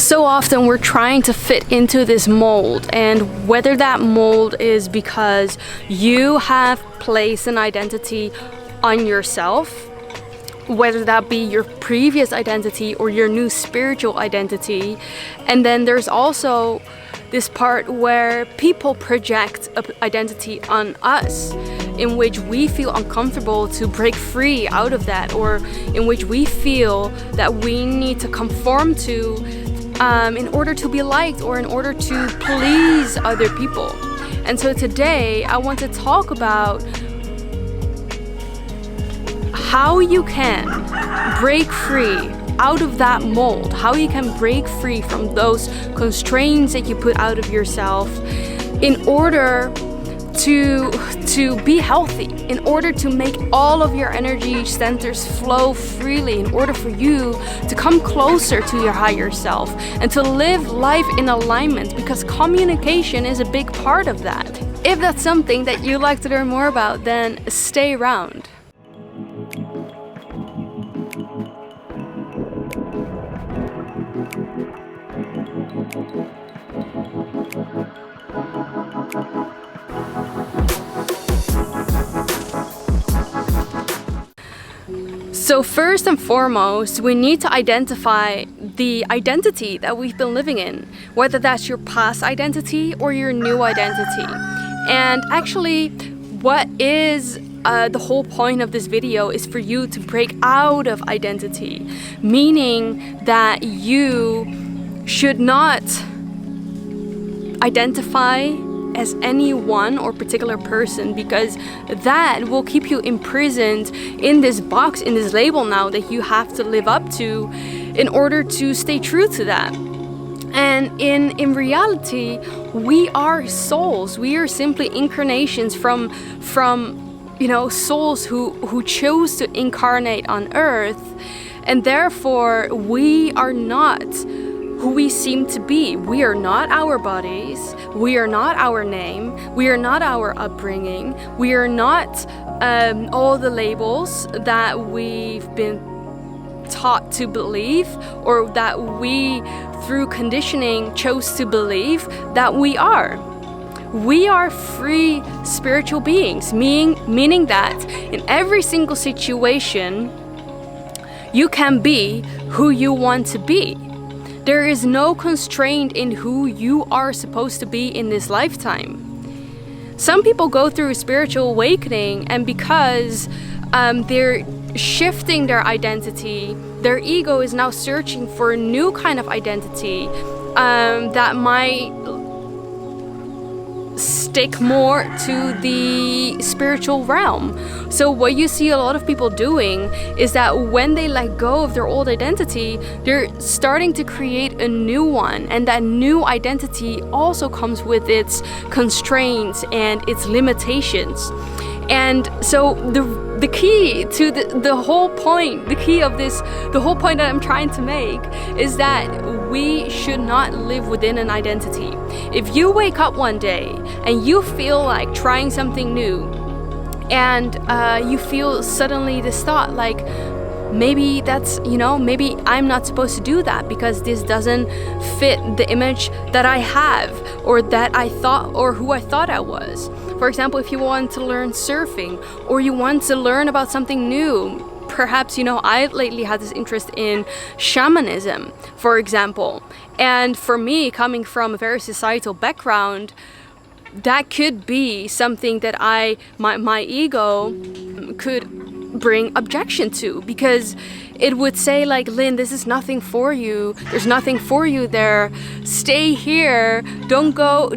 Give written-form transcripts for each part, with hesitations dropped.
So often we're trying to fit into this mold, and whether that mold is because you have placed an identity on yourself, whether that be your previous identity or your new spiritual identity. And then there's also this part where people project an identity on us, in which we feel uncomfortable to break free out of that, or in which we feel that we need to conform to in order to be liked or in order to please other people. And so today I want to talk about how you can break free out of that mold, how you can break free from those constraints that you put out of yourself in order to be healthy, in order to make all of your energy centers flow freely, in order for you to come closer to your higher self and to live life in alignment, because communication is a big part of that. If that's something that you'd like to learn more about, then stay around. So first and foremost, we need to identify the identity that we've been living in, whether that's your past identity or your new identity. And actually, what is the whole point of this video is for you to break out of identity, meaning that you should not identify as any one or particular person, because that will keep you imprisoned in this box, in this label now that you have to live up to in order to stay true to that. And in reality, we are souls. We are simply incarnations from souls who chose to incarnate on earth, and therefore we are not who we seem to be. We are not our bodies, we are not our name, we are not our upbringing, we are not all the labels that we've been taught to believe, or that we through conditioning chose to believe that we are. We are free spiritual beings, meaning that in every single situation you can be who you want to be. There is no constraint in who you are supposed to be in this lifetime. Some people go through spiritual awakening, and because they're shifting their identity, their ego is now searching for a new kind of identity that might stick more to the spiritual realm. So what you see a lot of people doing is that when they let go of their old identity, they're starting to create a new one, and that new identity also comes with its constraints and its limitations. And so the key to the whole point, the whole point that I'm trying to make is that we should not live within an identity. If you wake up one day and you feel like trying something new, and you feel suddenly this thought like, maybe that's, maybe I'm not supposed to do that because this doesn't fit the image that I have, or that I thought, or who I thought I was. For example, if you want to learn surfing, or you want to learn about something new, perhaps, I've lately had this interest in shamanism, for example. And for me, coming from a very societal background, that could be something that my ego could bring objection to, because it would say like, Lynn, this is nothing for you. There's nothing for you there. Stay here. Don't go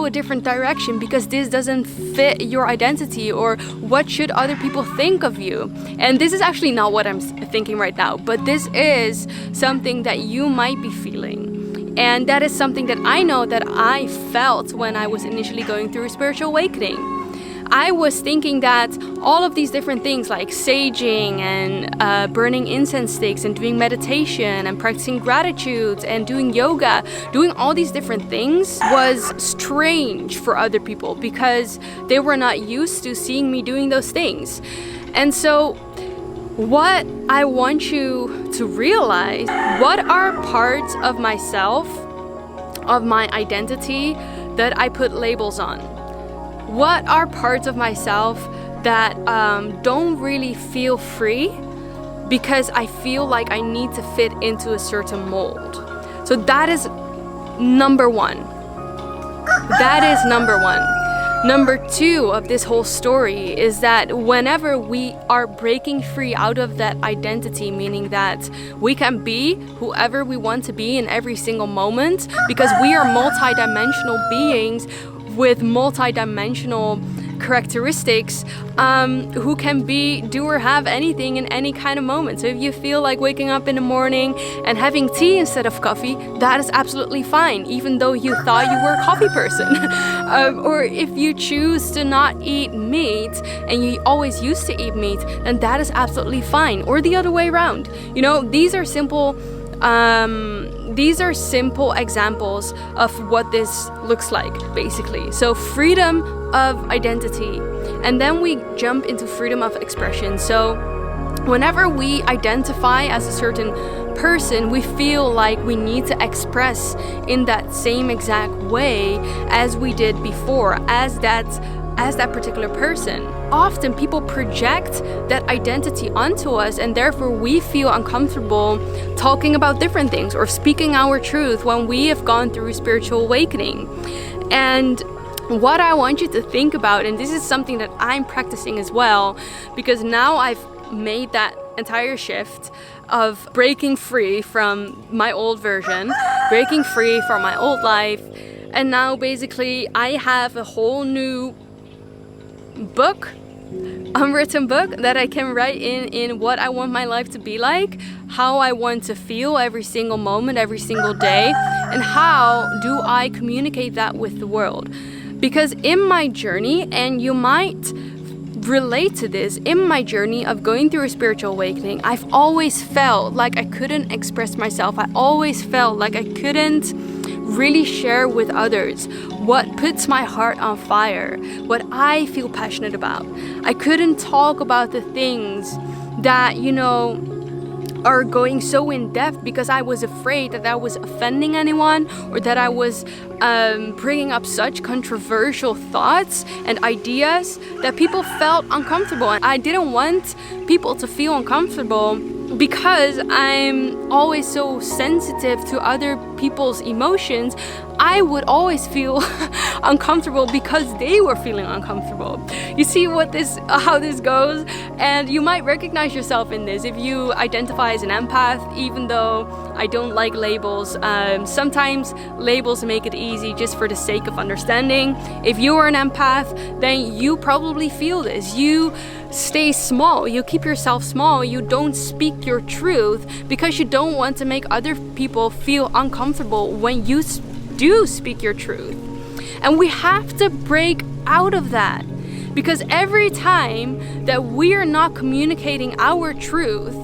a different direction, because this doesn't fit your identity, or what should other people think of you? And this is actually not what I'm thinking right now, but this is something that you might be feeling. And that is something that I know that I felt when I was initially going through a spiritual awakening. I was thinking that all of these different things like saging and burning incense sticks and doing meditation and practicing gratitude and doing yoga, doing all these different things was strange for other people, because they were not used to seeing me doing those things. And so what I want you to realize, what are parts of myself, of my identity, that I put labels on? What are parts of myself that don't really feel free because I feel like I need to fit into a certain mold? So that is number one. That is number one. Number two of this whole story is that whenever we are breaking free out of that identity, meaning that we can be whoever we want to be in every single moment, because we are multidimensional beings with multidimensional characteristics, who can be, do or have anything in any kind of moment. So if you feel like waking up in the morning and having tea instead of coffee, that is absolutely fine, even though you thought you were a coffee person. Or if you choose to not eat meat and you always used to eat meat, then that is absolutely fine. Or the other way around. You know, these are simple examples of what this looks like, basically. So freedom of identity. And then we jump into freedom of expression. So whenever we identify as a certain person, we feel like we need to express in that same exact way as we did before, as that particular person. Often people project that identity onto us, and therefore we feel uncomfortable talking about different things or speaking our truth when we have gone through spiritual awakening. And what I want you to think about, and this is something that I'm practicing as well, because now I've made that entire shift of breaking free from my old version, breaking free from my old life, and now basically I have a whole new book, unwritten book, that I can write in what I want my life to be like, how I want to feel every single moment, every single day, and how do I communicate that with the world. Because in my journey, and you might relate to this, in my journey of going through a spiritual awakening, I've always felt like I couldn't express myself. I always felt like I couldn't really share with others what puts my heart on fire, what I feel passionate about. I couldn't talk about the things that, you know, are going so in depth because I was afraid that I was offending anyone, or that I was bringing up such controversial thoughts and ideas that people felt uncomfortable. And I didn't want people to feel uncomfortable because I'm always so sensitive to other people's emotions. I would always feel uncomfortable because they were feeling uncomfortable. You see how this goes? And you might recognize yourself in this if you identify as an empath, even though I don't like labels. Sometimes labels make it easy just for the sake of understanding. If you are an empath, then you probably feel this. You stay small, you keep yourself small, you don't speak your truth because you don't want to make other people feel uncomfortable when you do speak your truth. And we have to break out of that, because every time that we are not communicating our truth,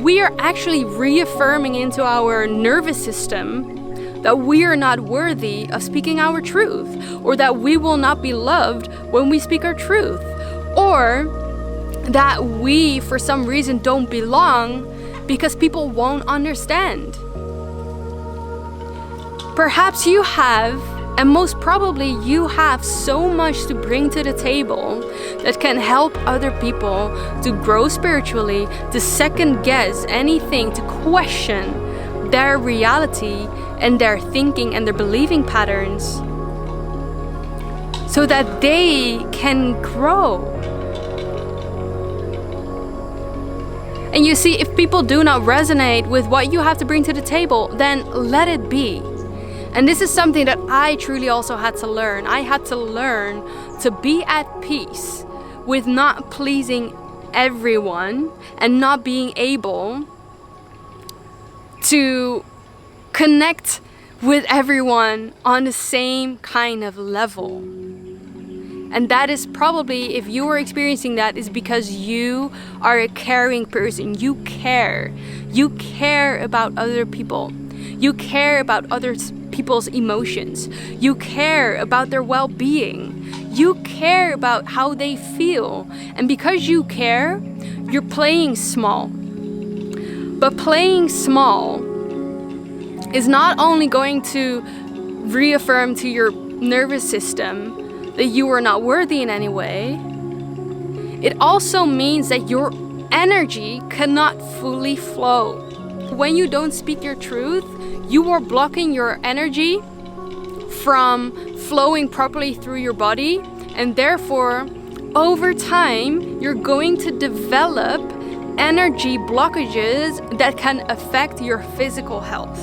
we are actually reaffirming into our nervous system that we are not worthy of speaking our truth, or that we will not be loved when we speak our truth, or that we for some reason don't belong because people won't understand. Perhaps you have, and most probably you have, so much to bring to the table that can help other people to grow spiritually, to second guess anything, to question their reality and their thinking and their believing patterns, so that they can grow. And you see, if people do not resonate with what you have to bring to the table, then let it be. And this is something that I truly also had to learn. I had to learn to be at peace with not pleasing everyone and not being able to connect with everyone on the same kind of level. And that is probably, if you are experiencing that, is because you are a caring person. You care. You care about other people. You care about other people's emotions. You care about their well-being. You care about how they feel. And because you care, you're playing small. But playing small is not only going to reaffirm to your nervous system that you are not worthy in any way, it also means that your energy cannot fully flow. When you don't speak your truth, you are blocking your energy from flowing properly through your body, and therefore, over time, you're going to develop energy blockages that can affect your physical health.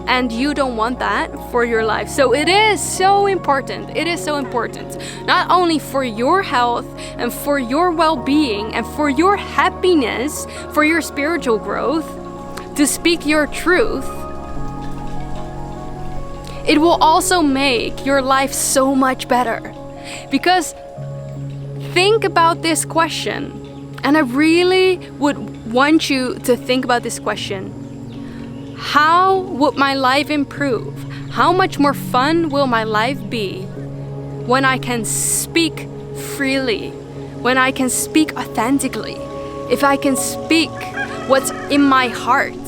And you don't want that for your life. So it is so important. It is so important. Not only for your health and for your well-being and for your happiness, for your spiritual growth, to speak your truth. It will also make your life so much better. Because think about this question. And I really would want you to think about this question. How would my life improve? How much more fun will my life be when I can speak freely? When I can speak authentically? If I can speak what's in my heart?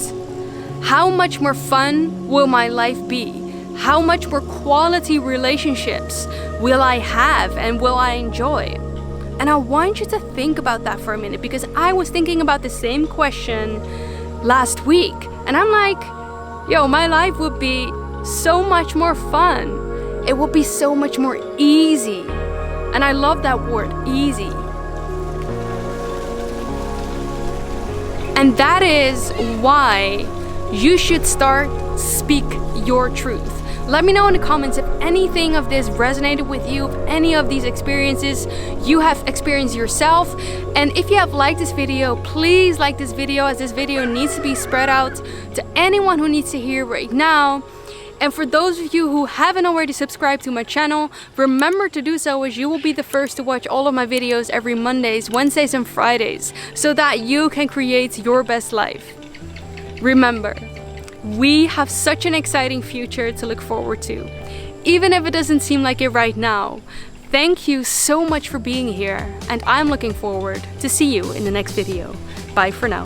How much more fun will my life be? How much more quality relationships will I have and will I enjoy? And I want you to think about that for a minute, because I was thinking about the same question last week. And I'm like, yo, my life would be so much more fun. It would be so much more easy. And I love that word, easy. And that is why you should start speak your truth. Let me know in the comments if anything of this resonated with you, if any of these experiences you have experienced yourself. And if you have liked this video, please like this video, as this video needs to be spread out to anyone who needs to hear right now. And for those of you who haven't already subscribed to my channel, remember to do so, as you will be the first to watch all of my videos every Mondays, Wednesdays and Fridays, so that you can create your best life. Remember, we have such an exciting future to look forward to, even if it doesn't seem like it right now. Thank you so much for being here, and I'm looking forward to see you in the next video. Bye for now.